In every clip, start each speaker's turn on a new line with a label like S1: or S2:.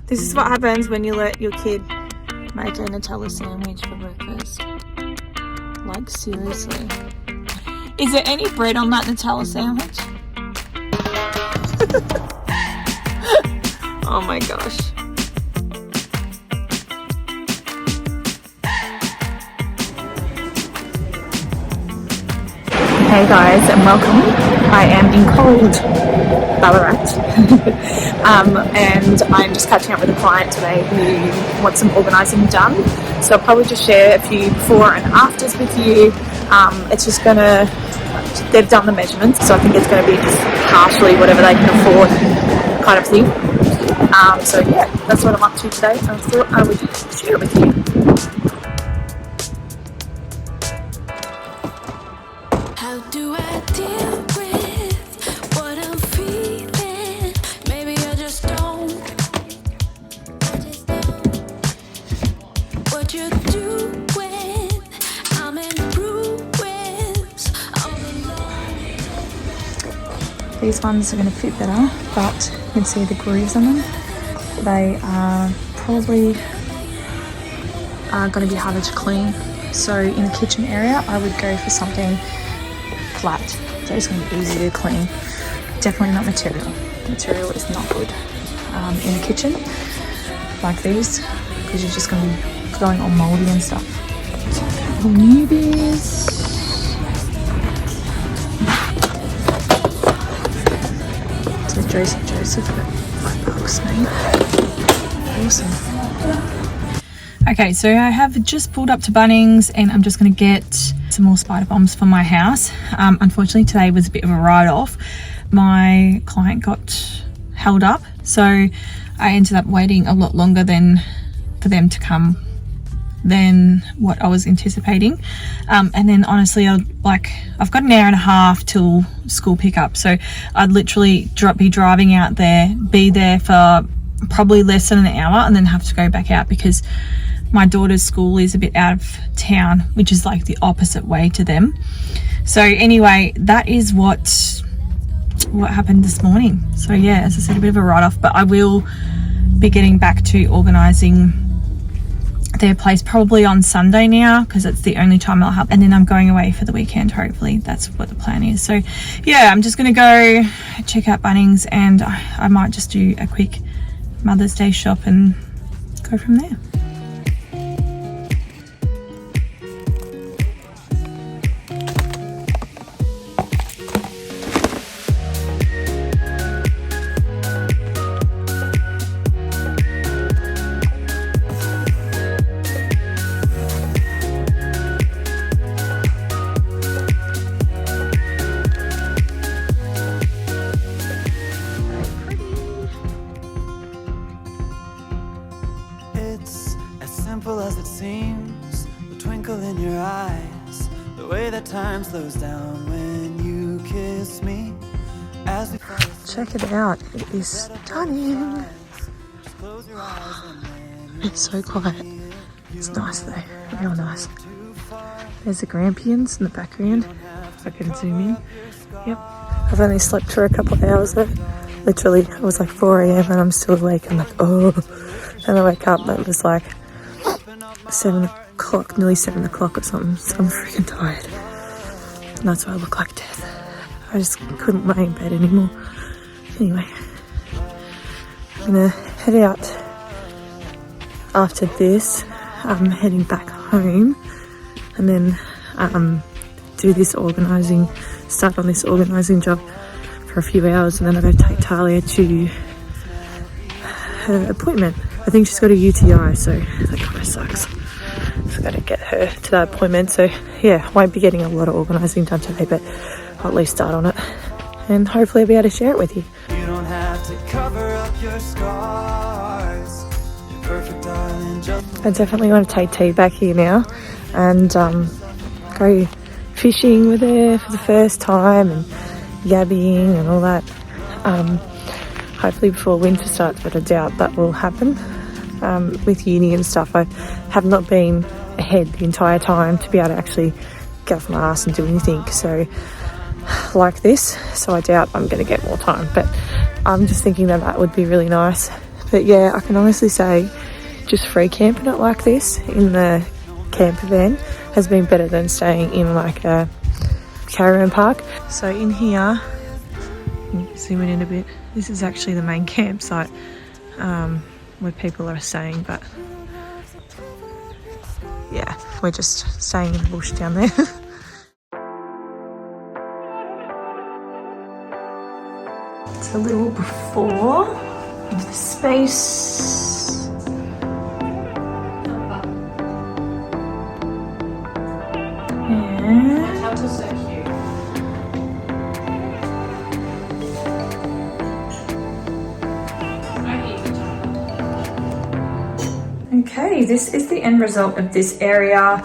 S1: This is what happens when you let your kid make a Nutella sandwich for breakfast. Like, seriously. Is there any bread on that Nutella sandwich? Oh my gosh. Hey guys, and welcome. I am in cold Ballarat and I'm just catching up with a client today who wants some organising done. So I'll probably just share a few before and afters with you. It's just gonna, they've done the measurements, so I think it's gonna be just partially whatever they can afford kind of thing. So yeah, that's what I'm up to today. I thought I would share it with you.
S2: How do I deal with what I'm feeling? Maybe I just don't. What you do when I'm in ruins all alone.
S1: These ones are going to fit better, but you can see the grooves on them. They are probably going to be harder to clean. So in the kitchen area, I would go for something flat, so it's going to be easy to clean. Definitely not material. Material is not good in the kitchen like these, because you're just going to be going all moldy and stuff. Newbies. So Joseph at $5, mate. Awesome. Okay, so I have just pulled up to Bunnings and I'm just going to get some more spider bombs for my house. Unfortunately, today was a bit of a write-off. My client got held up, so I ended up waiting a lot longer for them to come than what I was anticipating. And then honestly, I've got an hour and a half till school pickup, so I'd literally be driving out there, be there for probably less than an hour, and then have to go back out because my daughter's school is a bit out of town, which is like the opposite way to them. So anyway, that is what happened this morning. So yeah, as I said, a bit of a write-off, but I will be getting back to organising their place probably on Sunday now, because it's the only time I'll have, and then I'm going away for the weekend. Hopefully that's what the plan is. So yeah, I'm just gonna go check out Bunnings, and I might just do a quick Mother's Day shop and go from there.
S3: As it seems, the twinkle in your eyes, the way that time slows down when you kiss me. As we
S1: check it out, it is stunning. It's so quiet. It's nice though, real nice. There's the Grampians in the background. If I can zoom in. Yep. I've only slept for a couple of hours though. Literally, it was like 4 a.m. and I'm still awake. I'm like, oh. And I wake up and it was like 7 o'clock, nearly 7 o'clock or something, so I'm freaking tired. And that's why I look like death. I just couldn't lay in bed anymore. Anyway, I'm gonna head out after this. I'm heading back home and then do this start on this organising job for a few hours, and then I'm going to take Talia to her appointment. I think she's got a UTI, so that kind of sucks. I've got to get her to that appointment. So yeah, I won't be getting a lot of organising done today, but I'll at least start on it, and hopefully I'll be able to share it with you.
S3: You don't have to cover up your scars. You're perfect, darling.
S1: I definitely want to take T back here now and go fishing with her for the first time and yabbying and all that. Hopefully before winter starts, but I doubt that will happen. With uni and stuff, I have not been ahead the entire time to be able to actually get off my ass and do anything. So like this, so I doubt I'm going to get more time, but I'm just thinking that would be really nice But yeah, I can honestly say just free camping it like this in the camper van has been better than staying in like a caravan park. So in here, zoom it in a bit, this is actually the main campsite where people are staying, but yeah, we're just staying in the bush down there. It's a little before of the space. Okay, this is the end result of this area.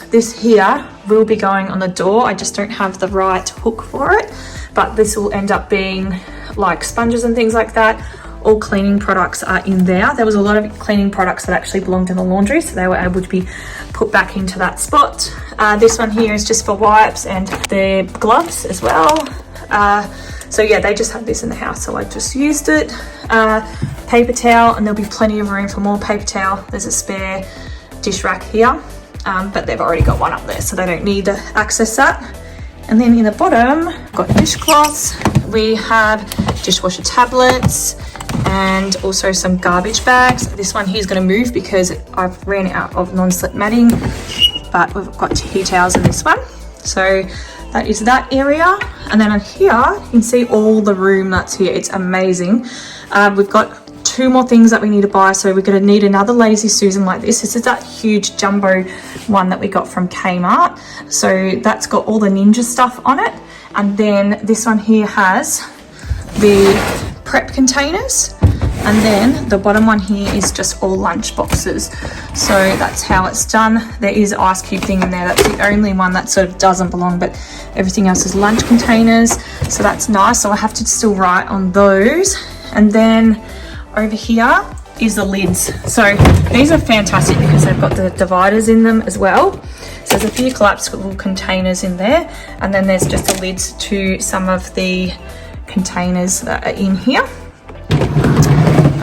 S1: This here will be going on the door. I just don't have the right hook for it, but this will end up being like sponges and things like that. All cleaning products are in there. There was a lot of cleaning products that actually belonged in the laundry, so they were able to be put back into that spot. This one here is just for wipes and their gloves as well. So yeah, they just had this in the house, so I just used it. Paper towel, and there'll be plenty of room for more paper towel. There's a spare dish rack here, but they've already got one up there, so they don't need to access that. And then in the bottom, got dishcloths. We have dishwasher tablets and also some garbage bags. This one here is going to move because I've ran out of non-slip matting, but we've got tea towels in this one. So that is that area. And then on here, you can see all the room that's here. It's amazing. We've got 2 more things that we need to buy, so we're going to need another Lazy Susan like this. This is that huge jumbo one that we got from Kmart, so that's got all the ninja stuff on it. And then this one here has the prep containers, and then the bottom one here is just all lunch boxes. So that's how it's done. There is an ice cube thing in there. That's the only one that sort of doesn't belong, but everything else is lunch containers, so that's nice. So I have to still write on those. And then over here is the lids. So these are fantastic because they've got the dividers in them as well. So there's a few collapsible containers in there, and then there's just the lids to some of the containers that are in here.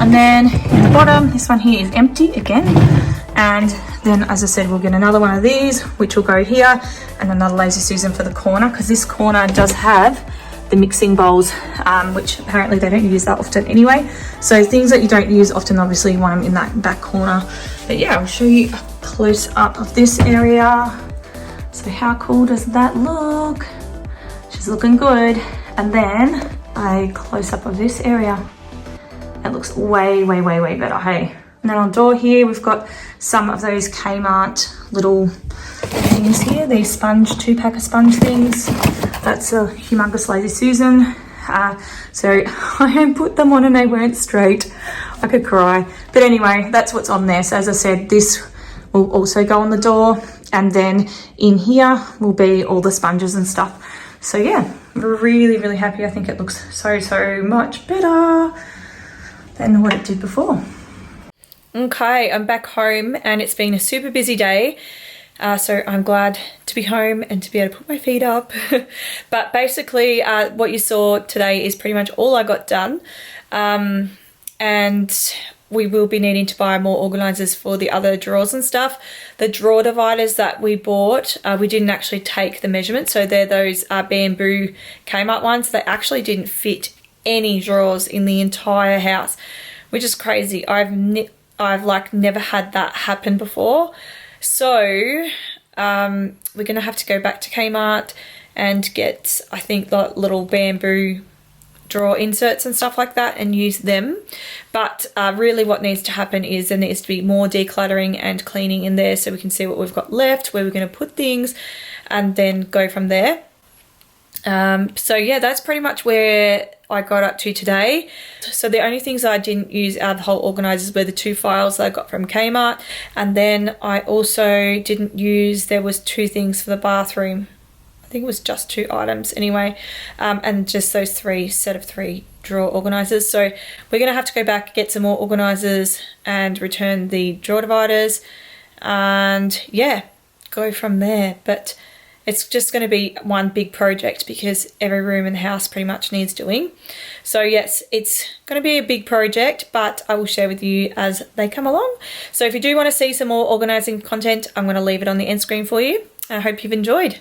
S1: And then in the bottom, this one here is empty again. And then, as I said, we'll get another one of these, which will go here, and another Lazy Susan for the corner, because this corner does have the mixing bowls, which apparently they don't use that often anyway. So things that you don't use often, obviously you want them in that back corner. But yeah, I'll show you a close up of this area. So how cool does that look? She's looking good. And then a close up of this area. It looks way, way, way, way better, hey? And then on the door here, we've got some of those Kmart little things here, these sponge, 2-pack of sponge things. That's a humongous Lazy Susan. So I put them on and they weren't straight. I could cry. But anyway, that's what's on there. So as I said, this will also go on the door. And then in here will be all the sponges and stuff. So yeah, really, really happy. I think it looks so, so much better than what it did before. Okay, I'm back home and it's been a super busy day. So I'm glad to be home and to be able to put my feet up. But basically what you saw today is pretty much all I got done. And we will be needing to buy more organisers for the other drawers and stuff. The drawer dividers that we bought, we didn't actually take the measurement. So they're those bamboo Kmart ones. They actually didn't fit any drawers in the entire house, which is crazy. I've like never had that happen before. So we're gonna have to go back to Kmart and get, I think, the little bamboo drawer inserts and stuff like that and use them. But really what needs to happen is there needs to be more decluttering and cleaning in there so we can see what we've got left, where we're going to put things, and then go from there. So yeah, that's pretty much where I got up to today. So the only things I didn't use out of the whole organisers were the 2 files that I got from Kmart, and then I also didn't use, there was 2 things for the bathroom. I think it was just 2 items anyway, and just those 3 set of 3 drawer organisers. So we're going to have to go back, get some more organisers and return the drawer dividers, and yeah, go from there. But It's just going to be one big project because every room in the house pretty much needs doing. So yes, it's going to be a big project, but I will share with you as they come along. So if you do want to see some more organising content, I'm going to leave it on the end screen for you. I hope you've enjoyed.